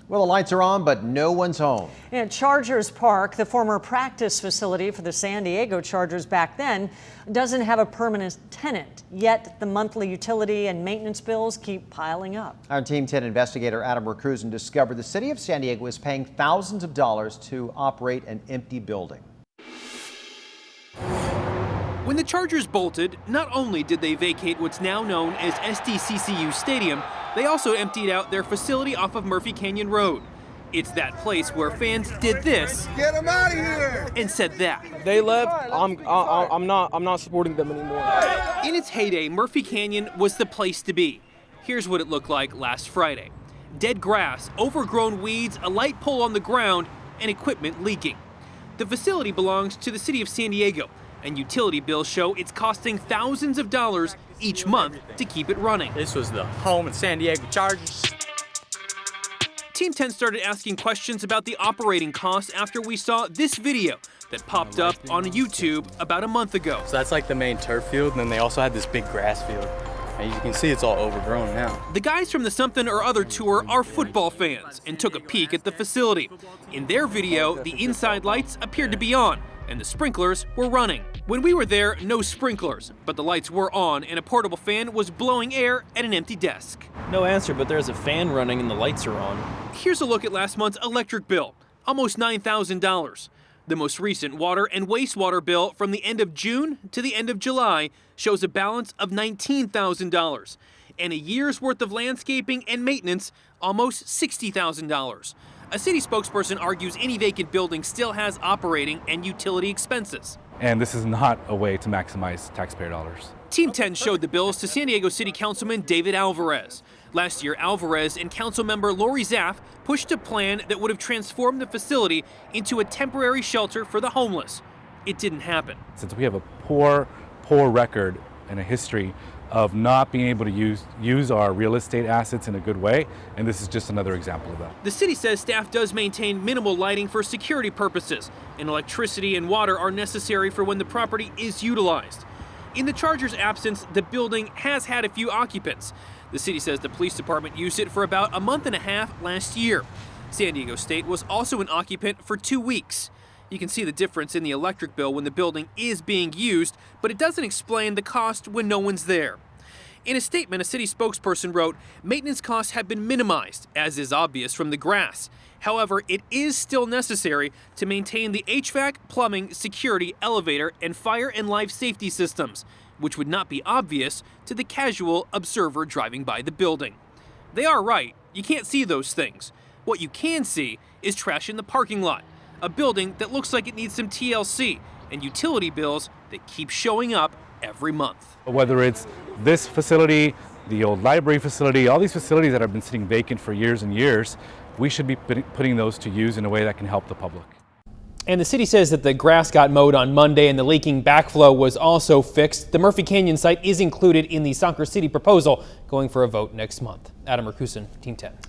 Well, the lights are on, but no one's home. In Chargers Park, the former practice facility for the San Diego Chargers back then, doesn't have a permanent tenant. Yet the monthly utility and maintenance bills keep piling up. Our Team 10 investigator Adam Rakusin discovered the city of San Diego is paying thousands of dollars to operate an empty building. When the Chargers bolted, not only did they vacate what's now known as SDCCU Stadium, they also emptied out their facility off of Murphy Canyon Road. It's that place where fans did this, get them out of here, and said that. They left. I'm not supporting them anymore. In its heyday, Murphy Canyon was the place to be. Here's what it looked like last Friday: dead grass, overgrown weeds, a light pole on the ground, and equipment leaking. The facility belongs to the city of San Diego, and utility bills show it's costing thousands of dollars each month to keep it running. This was the home of San Diego Chargers. Team 10 started asking questions about the operating costs after we saw this video that popped up on YouTube about a month ago. So that's like the main turf field, and then they also had this big grass field. And you can see it's all overgrown now. The guys from the Something or Other tour are football fans and took a peek at the facility. In their video, the inside lights appeared to be on, and the sprinklers were running. When we were there, no sprinklers, but the lights were on and a portable fan was blowing air at an empty desk. No answer, but there's a fan running and the lights are on. Here's a look at last month's electric bill, almost $9,000. The most recent water and wastewater bill from the end of June to the end of July shows a balance of $19,000, and a year's worth of landscaping and maintenance, almost $60,000. A city spokesperson argues any vacant building still has operating and utility expenses. And this is not a way to maximize taxpayer dollars. Team 10 showed the bills to San Diego City Councilman David Alvarez. Last year, Alvarez and Councilmember Lori Zaff pushed a plan that would have transformed the facility into a temporary shelter for the homeless. It didn't happen. Since we have a poor record and a history of not being able to use our real estate assets in a good way, and this is just another example of that. The city says staff does maintain minimal lighting for security purposes, and electricity and water are necessary for when the property is utilized. In the Chargers' absence, the building has had a few occupants. The city says the police department used it for about a month and a half last year. San Diego State was also an occupant for 2 weeks. You can see the difference in the electric bill when the building is being used, but it doesn't explain the cost when no one's there. In a statement, a city spokesperson wrote, "Maintenance costs have been minimized, as is obvious from the grass. However, it is still necessary to maintain the HVAC, plumbing, security, elevator, and fire and life safety systems, which would not be obvious to the casual observer driving by the building." They are right. You can't see those things. What you can see is trash in the parking lot, a building that looks like it needs some TLC, and utility bills that keep showing up every month. Whether it's this facility, the old library facility, all these facilities that have been sitting vacant for years and years, we should be putting those to use in a way that can help the public. And the city says that the grass got mowed on Monday and the leaking backflow was also fixed. The Murphy Canyon site is included in the Soccer City proposal going for a vote next month. Adam Rakusin, Team 10.